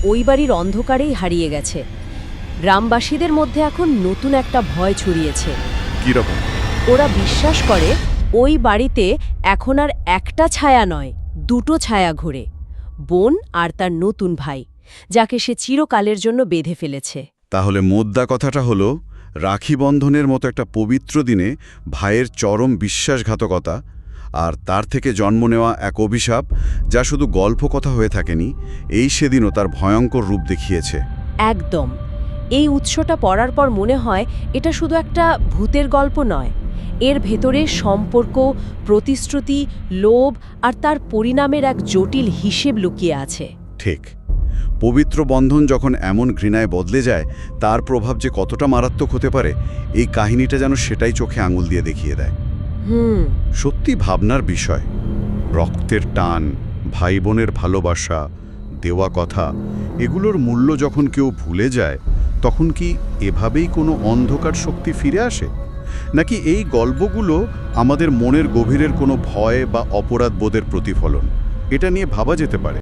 ওই বাড়ির অন্ধকারেই হারিয়ে গেছে। গ্রামবাসীদের মধ্যে এখন নতুন একটা ভয় ছড়িয়েছে। কিরকম? ওরা বিশ্বাস করে ওই বাড়িতে এখন আর একটা ছায়া নয়, দুটো ছায়া ঘোরে, বোন আর তার নতুন ভাই, যাকে সে চিরকালের জন্য বেঁধে ফেলেছে। তাহলে মোদ্দা কথাটা হলো, রাখি বন্ধনের মতো একটা পবিত্র দিনে ভাইয়ের চরম বিশ্বাসঘাতকতা আর তার থেকে জন্ম নেওয়া এক অভিশাপ, যা শুধু গল্প কথা হয়ে থাকেনি, এই সেদিনও তার ভয়ঙ্কর রূপ দেখিয়েছে। একদম। এই উৎসটা পড়ার পর মনে হয় এটা শুধু একটা ভূতের গল্প নয়, এর ভেতরে সম্পর্ক, প্রতিশ্রুতি, লোভ আর তার পরিণামের এক জটিল হিসেব লুকিয়ে আছে। ঠিক। পবিত্র বন্ধন যখন এমন ঘৃণায় বদলে যায়, তার প্রভাব যে কতটা মারাত্মক হতে পারে, এই কাহিনীটা যেন সেটাই চোখে আঙুল দিয়ে দেখিয়ে দেয়। সত্যি ভাবনার বিষয়। রক্তের টান, ভাই বোনের ভালোবাসা, দেওয়া কথা, এগুলোর মূল্য যখন কেউ ভুলে যায়, তখন কি এভাবেই কোনো অন্ধকার শক্তি ফিরে আসে? নাকি এই গল্পগুলো আমাদের মনের গভীরের কোনো ভয় বা অপরাধ বোধের প্রতিফলন? এটা নিয়ে ভাবা যেতে পারে।